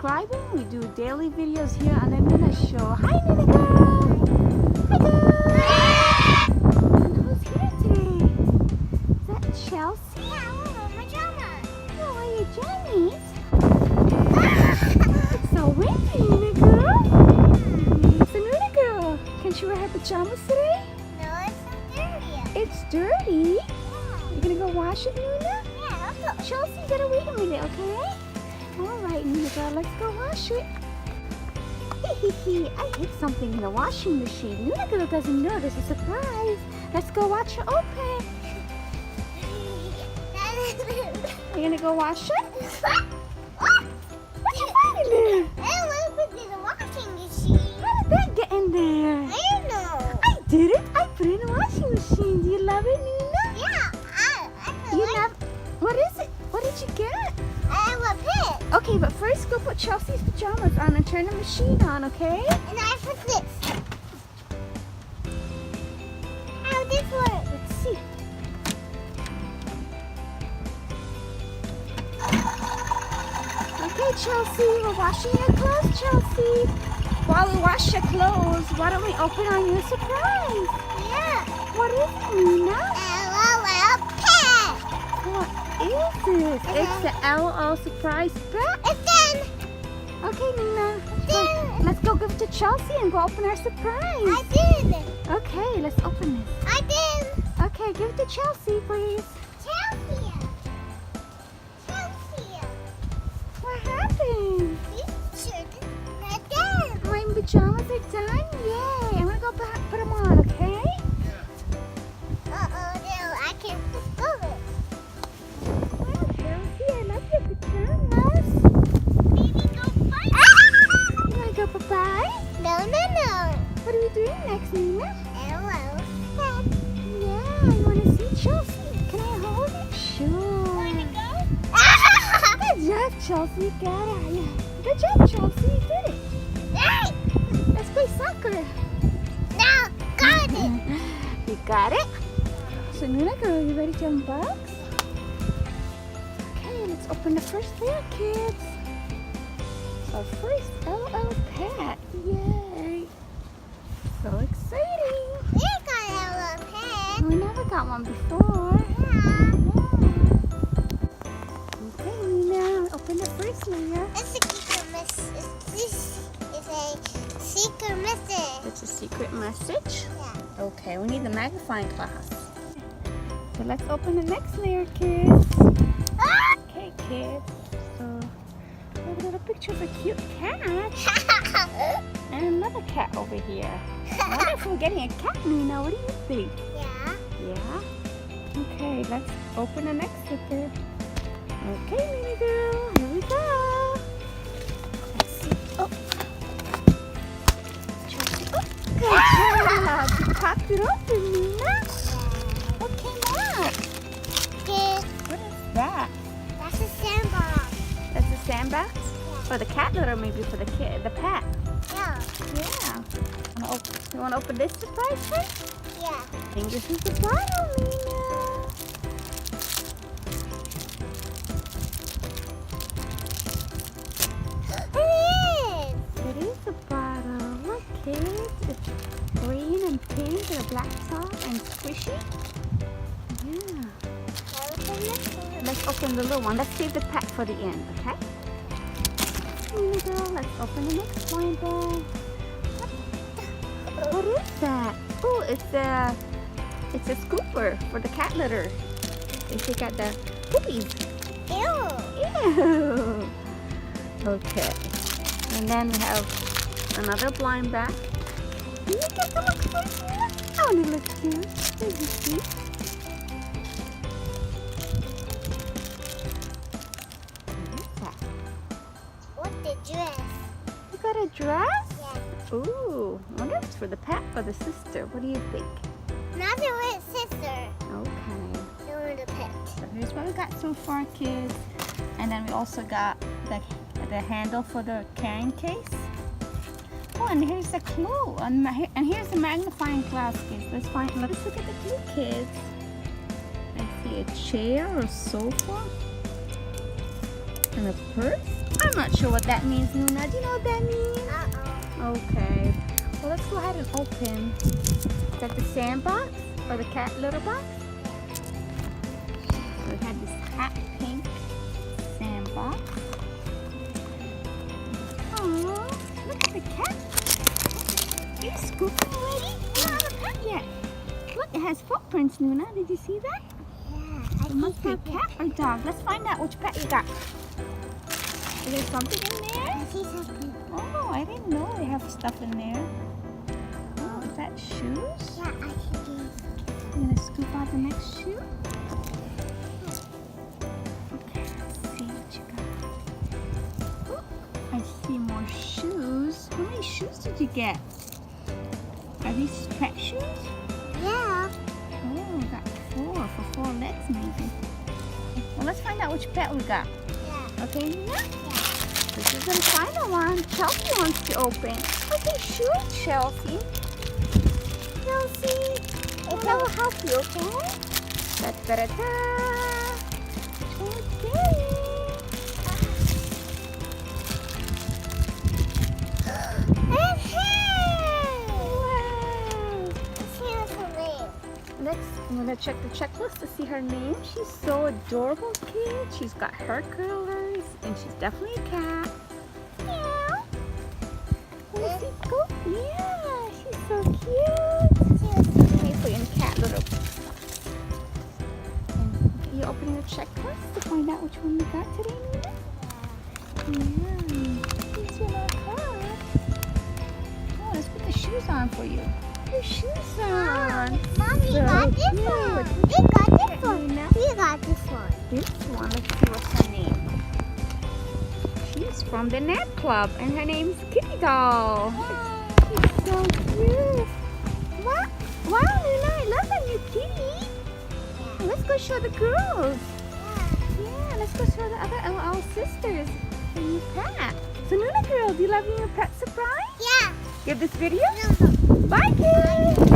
subscribing. We do daily videos here on the Nuna Show. Hi, NunaGirl! Hi, girl! And who's here today? Is that Chelsea? Yeah, I want my pajamas. Oh, are your jammies? It's so windy, NunaGirl. So, NunaGirl, can she wear her pajamas today? No, it's so dirty. It's dirty. Yeah. You gonna go wash it, Nuna? Yeah, let's go. Chelsea, you gotta wait a minute, okay? Alright, NunaGirl, let's go wash it. I hid something in the washing machine. NunaGirl doesn't know this is a surprise. Let's go watch her open. You gonna go wash it? What you finding there? I want to put it in the washing machine. How did that get in there? I don't know. I did it. I put it in the washing machine. Do you love it, Nuna? Yeah, I You like love. What is it? What did you get? I will pit. Okay, but first go put Chelsea's pajamas on and turn the machine on, okay? And I put this. How this work? Let's see. Okay, Chelsea, we're washing your clothes, Chelsea. While we wash your clothes, why don't we open our new surprise? Yeah. What is it, Nuna? LOL pet. What is it? It's the LOL surprise pet. It's done. Okay, Nuna. Done. Let's go give it to Chelsea and go open our surprise. I did. Okay, let's open this. I did. Okay, give it to Chelsea, please. Chelsea. Chelsea. What happened? These shirts are done. My pajamas are done? Yay! I'm gonna go put them on, okay? Uh-oh, no, I can't go it. Wow, Chelsea, I love your pajamas. Baby, go fight. You wanna go bye-bye? No. What are we doing next, Nuna? Hello. Yeah, you wanna see Chelsea? Can I hold it? Sure. Go? Good job, Chelsea. You got it. Yeah. Good job, Chelsea. You did it. Let's play soccer. No, got it. You got it? So, NunaGirl, you ready to unbox? Okay, let's open the first layer, kids. Our first LL pet. Yay! So exciting. You got a little pet. We never got one before. Yeah. Okay, Nuna, open the first layer. It's a secret message. This is a secret message. It's a secret message. Yeah. Okay, we need the magnifying glass. So let's open the next layer, kids. Ah! Okay, kids. So we have a little picture of a cute cat and another cat over here. I wonder if we're getting a cat, Nuna. What do you think? Yeah. Yeah? Okay, let's open the next sticker. Okay, NunaGirl, here we go. Let's see. Oh. Chelsea. Oh, good job. You popped it open, Nuna. What came out? Kid, What is that? that's a sandbox. That's a sandbox? For the cat litter, maybe for the kid, the pet. Yeah. Yeah. You want to open this surprise first? Yeah. I think this is the bottle, Nuna. It is a bottle. Look, kids. It's green and pink and a black top and squishy. Yeah. Let's open the little one. Let's save the pack for the end, okay? NunaGirl, let's open the next blind bag. What is that? Oh, it's a scooper for the cat litter. They take out the poopies. Ew. Ew. Okay. And then we have another blind bag. Can you get to look close? Oh, it looks cute. This is cute. What is that? What the dress? You got a dress? Yeah. Ooh, I wonder if it's for the pet or the sister. What do you think? Another with sister. Okay. Doing the pet. So here's what we got so far, kids. And then we also got the handle for the carrying case. Oh, and here's the clue. And here's the magnifying glass, kids. Let's look at the clue, kids. I see a chair or sofa and a purse. I'm not sure what that means, Nuna. Do you know what that means? Okay. Well, let's go ahead and open. Is that the sandbox or the cat litter box? So we have this hot pink sandbox. Oh, look at the cat. Are you scooping already? You don't have a pet yet. Look, it has footprints, Nuna. Did you see that? Yeah, It must be a cat or dog. Let's find out which pet you got. Is there something in there? I see something. Oh, I didn't know they have stuff in there. Oh, is that shoes? Yeah, I see these. I'm gonna scoop out the next shoe. Okay, let's see what you got. Oh, I see more shoes. How many shoes did you get? Are these pet shoes? Yeah. Oh, we got four for 4 legs maybe. Well, let's find out which pet we got. Yeah. Okay, Nina? Yeah. This is the final one. Chelsea wants to open. Okay, sure, Chelsea. Chelsea, okay, I will help you, okay? Da-da-da-da. Okay. Next, I'm gonna check the checklist to see her name. She's so adorable, kid. She's got her curlers, and she's definitely a cat. Meow. Wanna see? Go? Yeah, she's so cute. Let me put you in cat little. And you opening the checklist to find out which one you got today, Nina? Yeah. Here's your little card. Oh, let's put the shoes on for you. Your shoes on. Mommy, you So got this cute. one. You got this one. Nina? You got this one. This one, let's see what's her name. She's from the Nap Club, and her name's Kitty Doll. She's so cute. Wow, Nina, I love that new kitty. Let's go show the girls. Yeah, let's go show the other LL sisters the new pet. So NunaGirl, do you love your new pet surprise? Yeah. Give this video? No. Bye, kids.